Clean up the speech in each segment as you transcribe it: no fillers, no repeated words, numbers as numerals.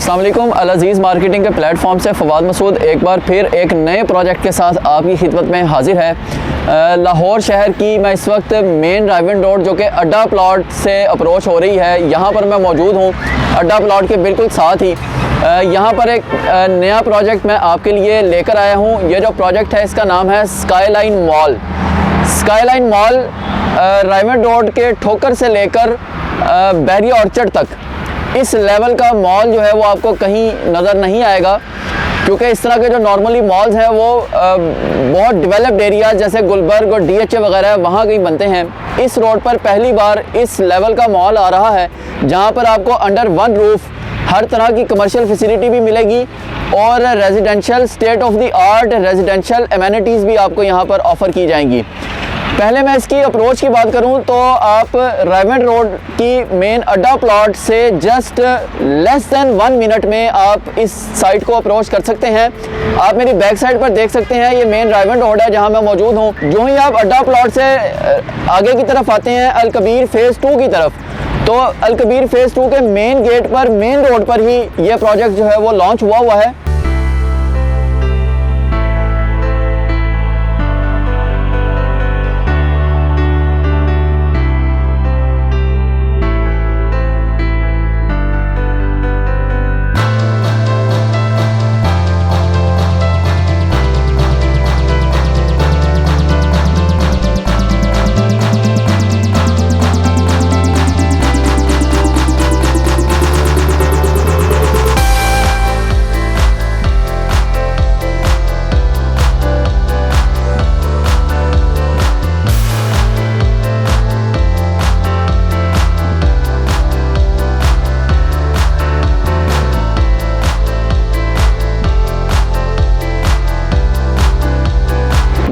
अस्सलाम वालेकुम। अल अज़ीज़ मार्केटिंग के प्लेटफॉर्म से फ़वाद मसूद एक बार फिर एक नए प्रोजेक्ट के साथ आपकी खिदमत में हाजिर है। लाहौर शहर की मैं इस वक्त मेन राइवन रोड जो कि अड्डा प्लॉट से अप्रोच हो रही है, यहाँ पर मैं मौजूद हूँ। अड्डा प्लॉट के बिल्कुल साथ ही यहाँ पर एक नया प्रोजेक्ट मैं आपके लिए लेकर आया हूँ। ये जो प्रोजेक्ट है इसका नाम है skyline mall. Skyline mall Raiwan road के ठोकर से लेकर बैरिया ऑर्चर्ड तक इस लेवल का मॉल जो है वो आपको कहीं नज़र नहीं आएगा, क्योंकि इस तरह के जो नॉर्मली मॉल्स हैं वो बहुत डेवलप्ड एरिया जैसे गुलबर्ग और DHA वगैरह वहाँ कहीं बनते हैं। इस रोड पर पहली बार इस लेवल का मॉल आ रहा है, जहाँ पर आपको अंडर वन रूफ हर तरह की कमर्शियल फैसिलिटी भी मिलेगी और residential state of the art residential amenities भी आपको यहाँ पर ऑफ़र की जाएंगी। पहले मैं इसकी अप्रोच की बात करूं तो आप राइवन रोड की मेन अड्डा प्लॉट से जस्ट लेस देन 1 मिनट में आप इस साइट को अप्रोच कर सकते हैं। आप मेरी बैक साइड पर देख सकते हैं, ये मेन राइवन रोड है जहां मैं मौजूद हूं। जो ही आप अड्डा प्लॉट से आगे की तरफ आते हैं अल कबीर फ़ेज़ 2 की तरफ, तो अल कबीर फ़ेज़ 2 के मेन गेट पर मेन रोड पर ही ये प्रोजेक्ट जो है वो लॉन्च हुआ है।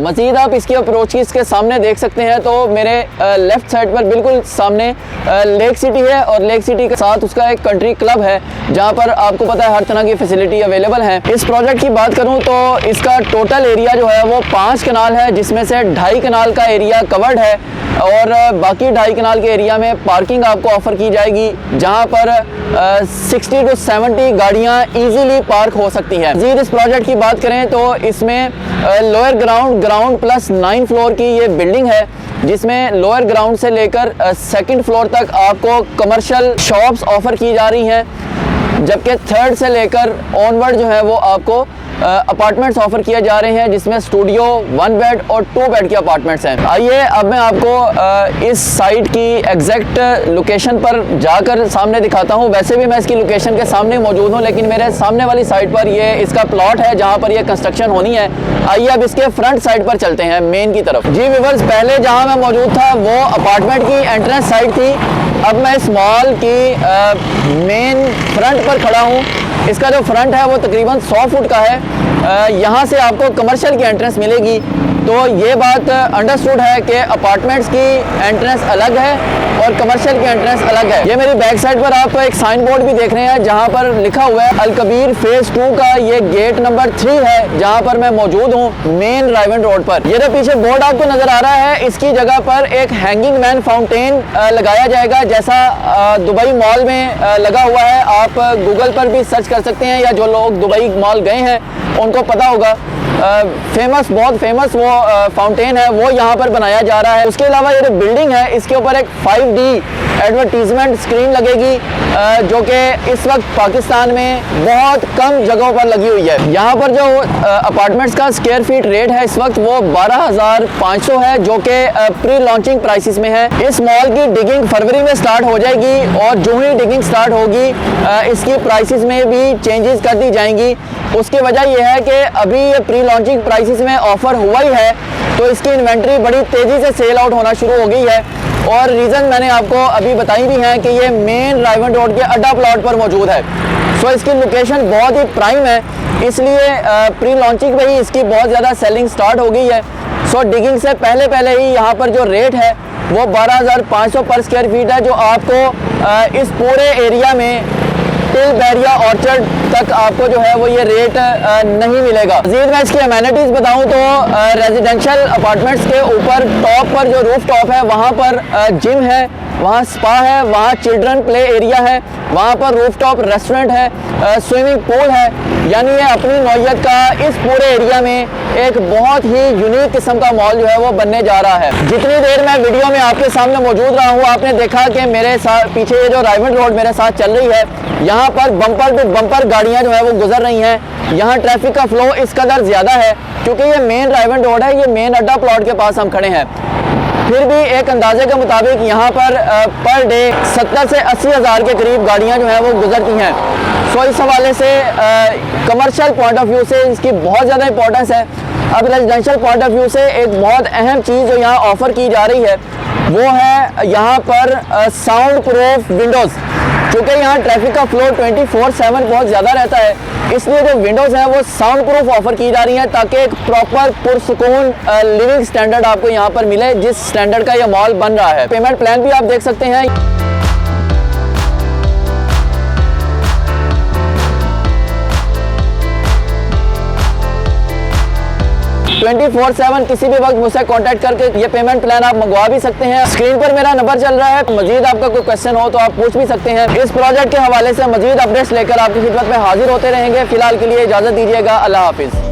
मज़ीद आप इसकी अप्रोच की इसके सामने देख सकते हैं, तो मेरे लेफ़्ट साइड पर बिल्कुल सामने लेक सिटी है और लेक सिटी के साथ उसका एक कंट्री क्लब है जहां पर आपको पता है हर तरह की फैसिलिटी अवेलेबल है। इस प्रोजेक्ट की बात करूं तो इसका टोटल एरिया जो है वो 5 कनाल है, जिसमें से 2.5 कनाल का एरिया कवर्ड है और बाकी 2.5 कनाल के एरिया में पार्किंग आपको ऑफ़र की जाएगी, जहां पर 60 to 70 गाड़ियां इजीली पार्क हो सकती हैं। मज़ीद इस प्रोजेक्ट की बात करें तो इसमें लोअर ग्राउंड प्लस 9 फ्लोर की ये बिल्डिंग है, जिसमें लोअर ग्राउंड से लेकर 2nd फ्लोर तक आपको कमर्शियल शॉप्स ऑफ़र की जा रही हैं, जबकि 3rd से लेकर ऑनवर्ड जो है वो आपको अपार्टमेंट्स ऑफ़र किए जा रहे हैं, जिसमें स्टूडियो 1 बेड और 2 बेड के अपार्टमेंट्स हैं। आइए अब मैं आपको इस साइट की एग्जैक्ट लोकेशन पर जाकर सामने दिखाता हूं। वैसे भी मैं इसकी लोकेशन के सामने मौजूद हूं, लेकिन मेरे सामने वाली साइट पर ये इसका प्लॉट है जहां पर ये कंस्ट्रक्शन होनी है। आइए अब इसके फ्रंट साइड पर चलते हैं, मेन की तरफ। जी व्यूअर्स, पहले जहाँ मैं मौजूद था वो अपार्टमेंट की एंट्रेंस साइड थी। अब मैं इस मॉल की मेन फ्रंट पर खड़ा हूँ। इसका जो फ्रंट है वो तकरीबन 100 फुट का है। यहाँ से आपको कमर्शियल की एंट्रेंस मिलेगी, तो ये बात अंडरस्टूड है कि अपार्टमेंट्स की एंट्रेंस अलग है और कमर्शियल की एंट्रेंस अलग है। ये मेरी बैक साइड पर आप एक साइन बोर्ड भी देख रहे हैं जहाँ पर लिखा हुआ है अल कबीर फ़ेज़ 2 का ये गेट नंबर 3 है, जहाँ पर मैं मौजूद हूँ मेन राइवन रोड पर। ये जो पीछे बोर्ड आपको नज़र आ रहा है, इसकी जगह पर एक हैंगिंग मैन फाउंटेन लगाया जाएगा, जैसा दुबई मॉल में लगा हुआ है। आप गूगल पर भी सर्च कर सकते हैं, या जो लोग दुबई मॉल गए हैं उनको पता होगा। बहुत फेमस वो फाउंटेन है, वो यहाँ पर बनाया जा रहा है। उसके अलावा ये जो बिल्डिंग है इसके ऊपर एक 5D एडवर्टीजमेंट स्क्रीन लगेगी, जो कि इस वक्त पाकिस्तान में बहुत कम जगहों पर लगी हुई है। यहाँ पर जो अपार्टमेंट्स का स्क्वायर फीट रेट है इस वक्त वो 12,500 है, जो कि प्री लॉन्चिंग प्राइसेस में है। इस मॉल की डिगिंग फरवरी में स्टार्ट हो जाएगी और जो ही डिगिंग स्टार्ट होगी इसकी प्राइसेस में भी चेंजेस कर दी जाएंगी। उसकी वजह यह है कि अभी ये प्री लॉन्चिंग प्राइसेस में ऑफ़र हुआ ही है, तो इसकी इन्वेंट्री बड़ी तेज़ी से सेल आउट होना शुरू हो गई है। और रीज़न मैंने आपको अभी बताई भी हैं कि ये मेन राइवन रोड के अड्डा प्लॉट पर मौजूद है। सो इसकी लोकेशन बहुत ही प्राइम है, इसलिए प्री लॉन्चिंग में ही इसकी बहुत ज़्यादा सेलिंग स्टार्ट हो गई है। सो डिगिंग से पहले ही यहाँ पर जो रेट है वो 12,500 पर स्क्वायर फीट है, जो आपको इस पूरे एरिया में टिल बैरिया ऑर्चर्ड तक आपको जो है वो ये रेट नहीं मिलेगा। मज़ीद मैं इसकी अमेनिटीज़ बताऊं तो रेजिडेंशियल अपार्टमेंट्स के ऊपर टॉप पर जो रूफ टॉप है वहाँ पर जिम है, वहाँ स्पा है, वहाँ चिल्ड्रन प्ले एरिया है, वहाँ पर रूफटॉप रेस्टोरेंट है, स्विमिंग पूल है। यानी ये अपनी नौयत का इस पूरे एरिया में एक बहुत ही यूनिक किस्म का मॉल जो है वो बनने जा रहा है। जितनी देर मैं वीडियो में आपके सामने मौजूद रहा हूँ, आपने देखा कि मेरे साथ पीछे ये जो रायमंड रोड मेरे साथ चल रही है, यहाँ पर बम्पर टू बम्पर गाड़ियाँ जो है वो गुजर रही हैं। यहाँ ट्रैफिक का फ्लो इस कदर ज़्यादा है क्योंकि ये मेन रायमंड रोड है, ये मेन अड्डा प्लॉट के पास हम खड़े हैं। फिर भी एक अंदाजे के मुताबिक यहाँ पर डे 70 से 80 हज़ार के करीब गाड़ियाँ जो हैं वो गुजरती हैं। सो इस हवाले से कमर्शियल पॉइंट ऑफ व्यू से इसकी बहुत ज़्यादा इंपॉर्टेंस है। अब रेजिडेंशियल पॉइंट ऑफ व्यू से एक बहुत अहम चीज़ जो यहाँ ऑफ़र की जा रही है वो है यहाँ पर साउंड प्रूफ विंडोज़। चूँकि यहाँ ट्रैफिक का फ्लो 24/7 बहुत ज़्यादा रहता है, इसलिए जो विंडोज़ हैं वो साउंड प्रूफ ऑफ़र की जा रही हैं ताकि एक प्रॉपर पुरसुकून लिविंग स्टैंडर्ड आपको यहाँ पर मिले, जिस स्टैंडर्ड का ये मॉल बन रहा है। पेमेंट प्लान भी आप देख सकते हैं। 24/7 किसी भी वक्त मुझसे कांटेक्ट करके ये पेमेंट प्लान आप मंगवा भी सकते हैं। स्क्रीन पर मेरा नंबर चल रहा है, मजीद आपका कोई क्वेश्चन हो तो आप पूछ भी सकते हैं। इस प्रोजेक्ट के हवाले से मजीद अपडेट्स लेकर आपकी खिदमत में हाजिर होते रहेंगे। फिलहाल के लिए इजाज़त दीजिएगा। अल्लाह हाफिज़।